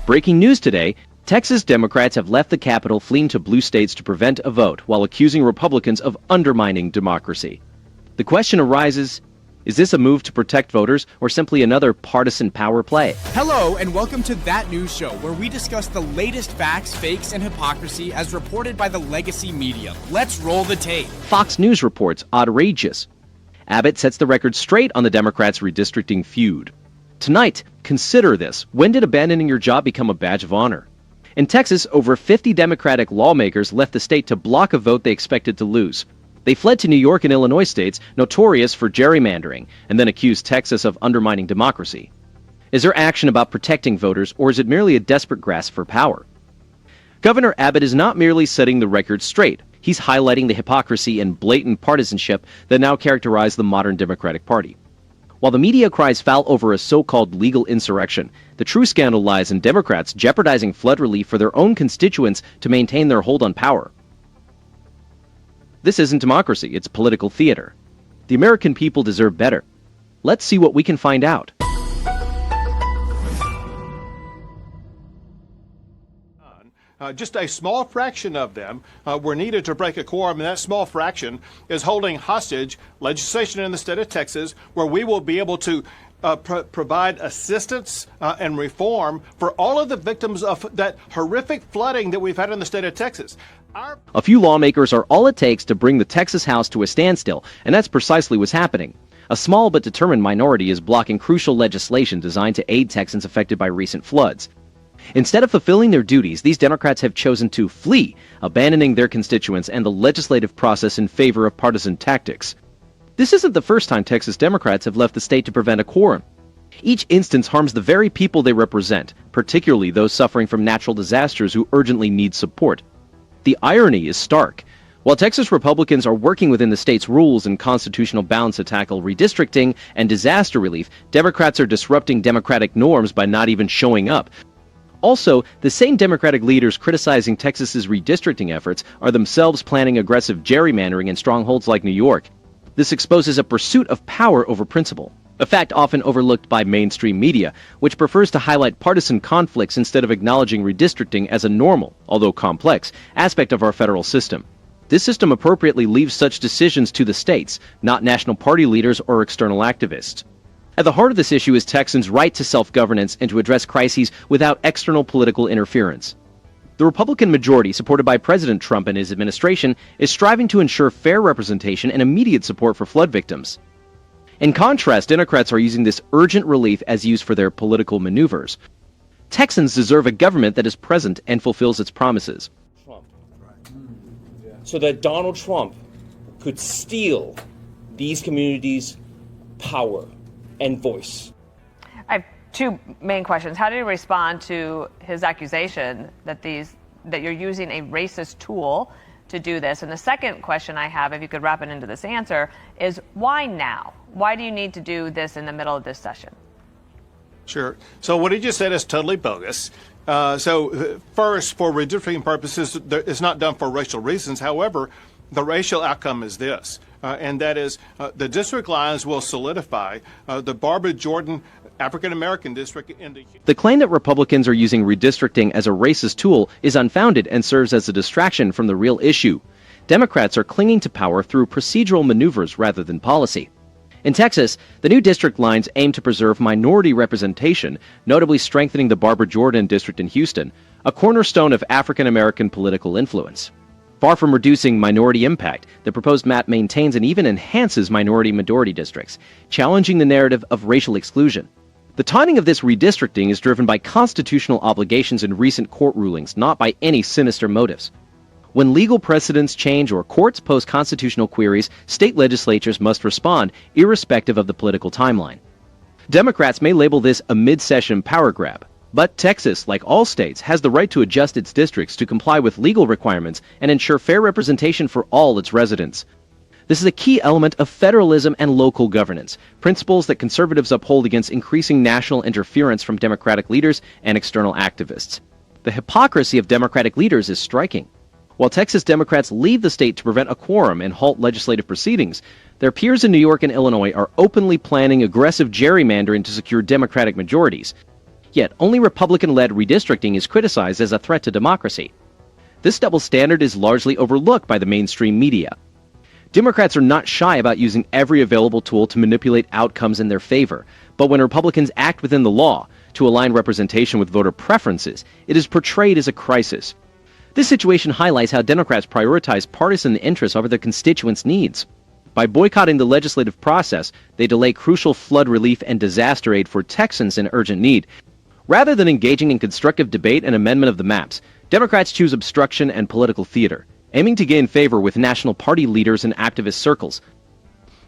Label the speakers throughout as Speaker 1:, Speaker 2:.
Speaker 1: Breaking news today, Texas Democrats have left the Capitol fleeing to blue states to prevent a vote while accusing Republicans of undermining democracy. The question arises, is this a move to protect voters or simply another partisan power play?
Speaker 2: Hello and welcome to That News Show, where we discuss the latest facts, fakes, and hypocrisy as reported by the legacy media. Let's roll the tape.
Speaker 1: Fox News reports outrageous. Abbott sets the record straight on the Democrats' redistricting feud. Tonight, consider this. When did abandoning your job become a badge of honor? In Texas, over 50 Democratic lawmakers left the state to block a vote they expected to lose. They fled to New York and Illinois states, notorious for gerrymandering, and then accused Texas of undermining democracy. Is their action about protecting voters, or is it merely a desperate grasp for power? Governor Abbott is not merely setting the record straight. He's highlighting the hypocrisy and blatant partisanship that now characterize the modern Democratic Party. While the media cries foul over a so-called legal insurrection, the true scandal lies in Democrats jeopardizing flood relief for their own constituents to maintain their hold on power. This isn't democracy, it's political theater. The American people deserve better. Let's see what we can find out.
Speaker 3: Just a small fraction of them were needed to break a quorum, and that small fraction is holding hostage legislation in the state of Texas where we will be able to provide assistance and reform for all of the victims of that horrific flooding that we've had in the state of Texas.
Speaker 1: A few lawmakers are all it takes to bring the Texas House to a standstill, and that's precisely what's happening. A small but determined minority is blocking crucial legislation designed to aid Texans affected by recent floods. Instead of fulfilling their duties, these Democrats have chosen to flee, abandoning their constituents and the legislative process in favor of partisan tactics. This isn't the first time Texas Democrats have left the state to prevent a quorum. Each instance harms the very people they represent, particularly those suffering from natural disasters who urgently need support. The irony is stark. While Texas Republicans are working within the state's rules and constitutional bounds to tackle redistricting and disaster relief, Democrats are disrupting democratic norms by not even showing up. Also, the same Democratic leaders criticizing Texas's redistricting efforts are themselves planning aggressive gerrymandering in strongholds like New York. This exposes a pursuit of power over principle, a fact often overlooked by mainstream media, which prefers to highlight partisan conflicts instead of acknowledging redistricting as a normal, although complex, aspect of our federal system. This system appropriately leaves such decisions to the states, not national party leaders or external activists. At the heart of this issue is Texans' right to self-governance and to address crises without external political interference. The Republican majority, supported by President Trump and his administration, is striving to ensure fair representation and immediate support for flood victims. In contrast, Democrats are using this urgent relief as used for their political maneuvers. Texans deserve a government that is present and fulfills its promises.
Speaker 4: So that Donald Trump could steal these communities' power and voice.
Speaker 5: I have two main questions. How do you respond to his accusation that you're using a racist tool to do this? And the second question I have, if you could wrap it into this answer, is why now? Why do you need to do this in the middle of this session?
Speaker 3: Sure. So what he just said is totally bogus. First, for redistricting purposes, it's not done for racial reasons. However, the racial outcome is this, and that is the district lines will solidify the Barbara Jordan African-American district in
Speaker 1: the claim that Republicans are using redistricting as a racist tool is unfounded and serves as a distraction from the real issue. Democrats are clinging to power through procedural maneuvers rather than policy. In Texas, the new district lines aim to preserve minority representation, notably strengthening the Barbara Jordan district in Houston, a cornerstone of African-American political influence. Far from reducing minority impact, the proposed map maintains and even enhances minority-majority districts, challenging the narrative of racial exclusion. The timing of this redistricting is driven by constitutional obligations in recent court rulings, not by any sinister motives. When legal precedents change or courts pose constitutional queries, state legislatures must respond, irrespective of the political timeline. Democrats may label this a mid-session power grab, but Texas, like all states, has the right to adjust its districts to comply with legal requirements and ensure fair representation for all its residents. This is a key element of federalism and local governance, principles that conservatives uphold against increasing national interference from Democratic leaders and external activists. The hypocrisy of Democratic leaders is striking. While Texas Democrats leave the state to prevent a quorum and halt legislative proceedings, their peers in New York and Illinois are openly planning aggressive gerrymandering to secure Democratic majorities. Yet, only Republican-led redistricting is criticized as a threat to democracy. This double standard is largely overlooked by the mainstream media. Democrats are not shy about using every available tool to manipulate outcomes in their favor, but when Republicans act within the law to align representation with voter preferences, it is portrayed as a crisis. This situation highlights how Democrats prioritize partisan interests over their constituents' needs. By boycotting the legislative process, they delay crucial flood relief and disaster aid for Texans in urgent need. Rather than engaging in constructive debate and amendment of the maps, Democrats choose obstruction and political theater, aiming to gain favor with national party leaders and activist circles.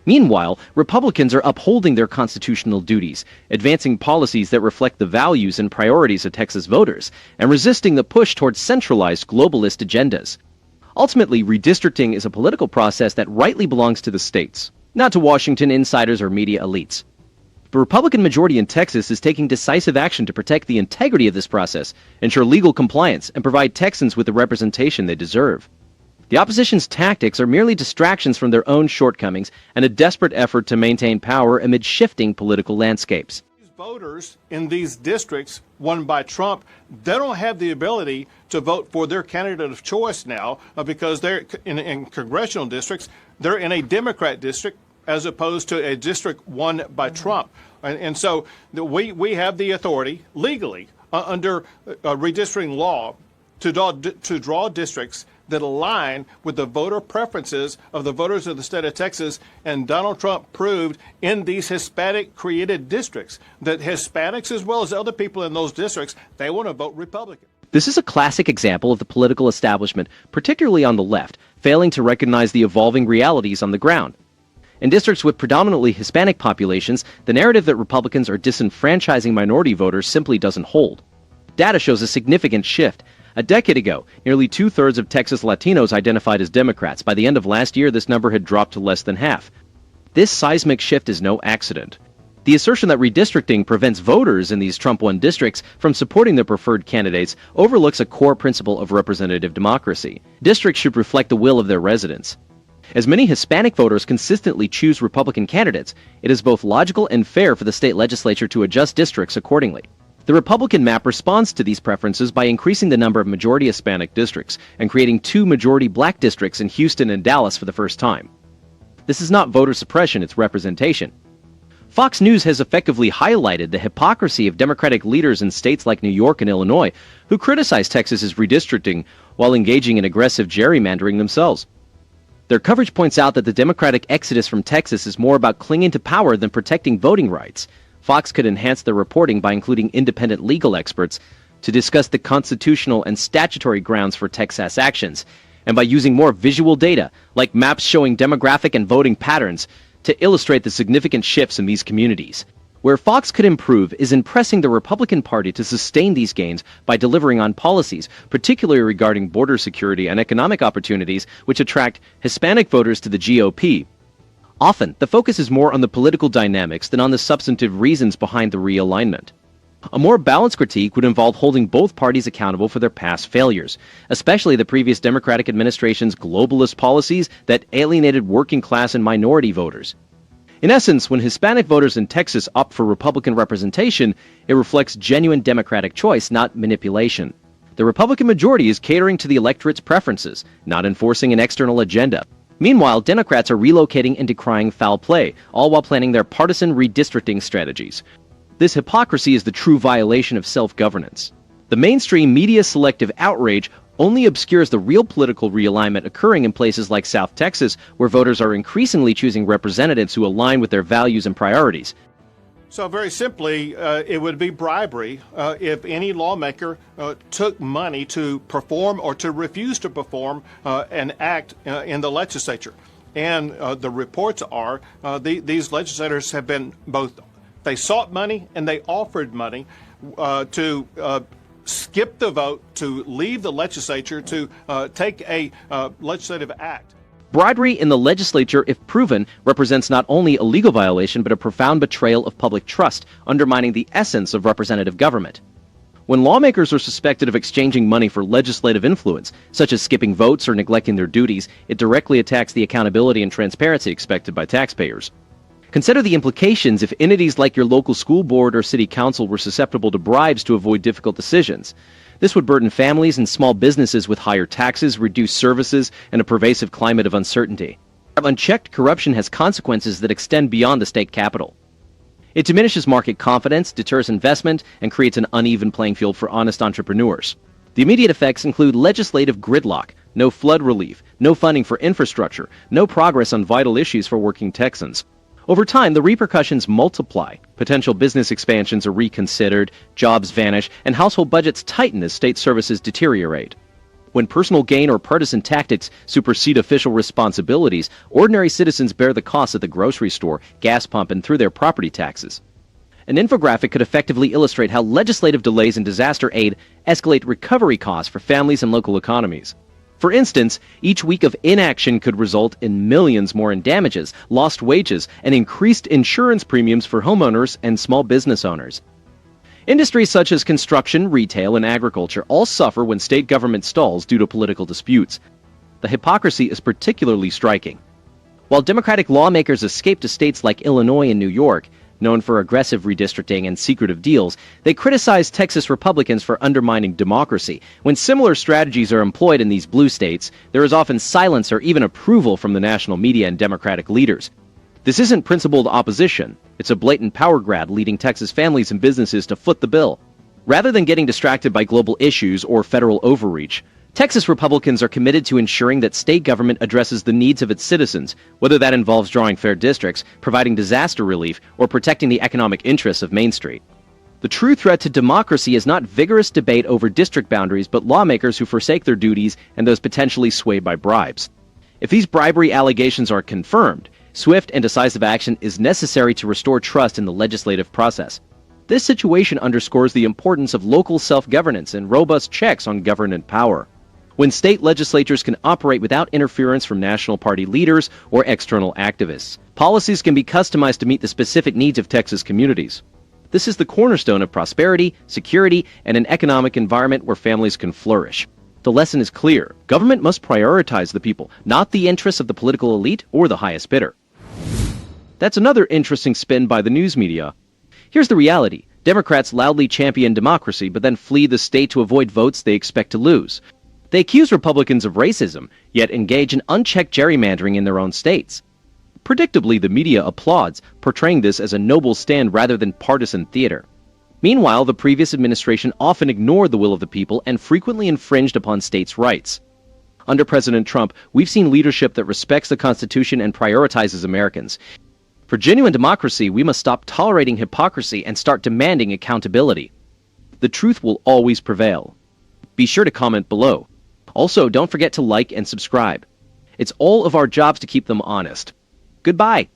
Speaker 1: Meanwhile, Republicans are upholding their constitutional duties, advancing policies that reflect the values and priorities of Texas voters, and resisting the push towards centralized globalist agendas. Ultimately, redistricting is a political process that rightly belongs to the states, not to Washington insiders or media elites. The Republican majority in Texas is taking decisive action to protect the integrity of this process, ensure legal compliance, and provide Texans with the representation they deserve. The opposition's tactics are merely distractions from their own shortcomings and a desperate effort to maintain power amid shifting political landscapes.
Speaker 3: Voters in these districts won by Trump, they don't have the ability to vote for their candidate of choice now because they're in congressional districts, they're in a Democrat district as opposed to a district won by Trump. And so we have the authority legally under redistricting law to draw districts that align with the voter preferences of the voters of the state of Texas. And Donald Trump proved in these Hispanic-created districts that Hispanics, as well as other people in those districts, they want to vote Republican.
Speaker 1: This is a classic example of the political establishment, particularly on the left, failing to recognize the evolving realities on the ground. In districts with predominantly Hispanic populations, the narrative that Republicans are disenfranchising minority voters simply doesn't hold. Data shows a significant shift. A decade ago, nearly two-thirds of Texas Latinos identified as Democrats. By the end of last year, this number had dropped to less than half. This seismic shift is no accident. The assertion that redistricting prevents voters in these Trump-won districts from supporting their preferred candidates overlooks a core principle of representative democracy. Districts should reflect the will of their residents. As many Hispanic voters consistently choose Republican candidates, it is both logical and fair for the state legislature to adjust districts accordingly. The Republican map responds to these preferences by increasing the number of majority Hispanic districts and creating 2 majority black districts in Houston and Dallas for the first time. This is not voter suppression, it's representation. Fox News has effectively highlighted the hypocrisy of Democratic leaders in states like New York and Illinois who criticize Texas's redistricting while engaging in aggressive gerrymandering themselves. Their coverage points out that the Democratic exodus from Texas is more about clinging to power than protecting voting rights. Fox could enhance their reporting by including independent legal experts to discuss the constitutional and statutory grounds for Texas actions, and by using more visual data, like maps showing demographic and voting patterns, to illustrate the significant shifts in these communities. Where Fox could improve is in pressing the Republican Party to sustain these gains by delivering on policies, particularly regarding border security and economic opportunities, which attract Hispanic voters to the GOP. Often, the focus is more on the political dynamics than on the substantive reasons behind the realignment. A more balanced critique would involve holding both parties accountable for their past failures, especially the previous Democratic administration's globalist policies that alienated working class and minority voters. In essence, when Hispanic voters in Texas opt for Republican representation, it reflects genuine Democratic choice, not manipulation. The Republican majority is catering to the electorate's preferences, not enforcing an external agenda. Meanwhile, Democrats are relocating and decrying foul play, all while planning their partisan redistricting strategies. This hypocrisy is the true violation of self-governance. The mainstream media selective outrage only obscures the real political realignment occurring in places like South Texas, where voters are increasingly choosing representatives who align with their values and priorities.
Speaker 3: So very simply, it would be bribery if any lawmaker took money to perform or to refuse to perform an act in the legislature. And the reports are these legislators have been both, they sought money and they offered money to skip the vote, to leave the legislature, to take a legislative act.
Speaker 1: Bribery in the legislature, if proven, represents not only a legal violation but a profound betrayal of public trust, undermining the essence of representative government. When lawmakers are suspected of exchanging money for legislative influence, such as skipping votes or neglecting their duties, it directly attacks the accountability and transparency expected by taxpayers. Consider the implications if entities like your local school board or city council were susceptible to bribes to avoid difficult decisions. This would burden families and small businesses with higher taxes, reduced services, and a pervasive climate of uncertainty. Unchecked corruption has consequences that extend beyond the state capitol. It diminishes market confidence, deters investment, and creates an uneven playing field for honest entrepreneurs. The immediate effects include legislative gridlock, no flood relief, no funding for infrastructure, no progress on vital issues for working Texans. Over time, the repercussions multiply. Potential business expansions are reconsidered, jobs vanish, and household budgets tighten as state services deteriorate. When personal gain or partisan tactics supersede official responsibilities, ordinary citizens bear the costs at the grocery store, gas pump, and through their property taxes. An infographic could effectively illustrate how legislative delays in disaster aid escalate recovery costs for families and local economies. For instance, each week of inaction could result in millions more in damages, lost wages, and increased insurance premiums for homeowners and small business owners. Industries such as construction, retail, and agriculture all suffer when state government stalls due to political disputes. The hypocrisy is particularly striking. While Democratic lawmakers escape to states like Illinois and New York, known for aggressive redistricting and secretive deals, they criticize Texas Republicans for undermining democracy. When similar strategies are employed in these blue states, there is often silence or even approval from the national media and Democratic leaders. This isn't principled opposition. It's a blatant power grab leading Texas families and businesses to foot the bill. Rather than getting distracted by global issues or federal overreach, Texas Republicans are committed to ensuring that state government addresses the needs of its citizens, whether that involves drawing fair districts, providing disaster relief, or protecting the economic interests of Main Street. The true threat to democracy is not vigorous debate over district boundaries, but lawmakers who forsake their duties and those potentially swayed by bribes. If these bribery allegations are confirmed, swift and decisive action is necessary to restore trust in the legislative process. This situation underscores the importance of local self-governance and robust checks on government power. When state legislatures can operate without interference from national party leaders or external activists, policies can be customized to meet the specific needs of Texas communities. This is the cornerstone of prosperity, security, and an economic environment where families can flourish. The lesson is clear. Government must prioritize the people, not the interests of the political elite or the highest bidder. That's another interesting spin by the news media. Here's the reality. Democrats loudly champion democracy, but then flee the state to avoid votes they expect to lose. They accuse Republicans of racism, yet engage in unchecked gerrymandering in their own states. Predictably, the media applauds, portraying this as a noble stand rather than partisan theater. Meanwhile, the previous administration often ignored the will of the people and frequently infringed upon states' rights. Under President Trump, we've seen leadership that respects the Constitution and prioritizes Americans. For genuine democracy, we must stop tolerating hypocrisy and start demanding accountability. The truth will always prevail. Be sure to comment below. Also, don't forget to like and subscribe. It's all of our jobs to keep them honest. Goodbye.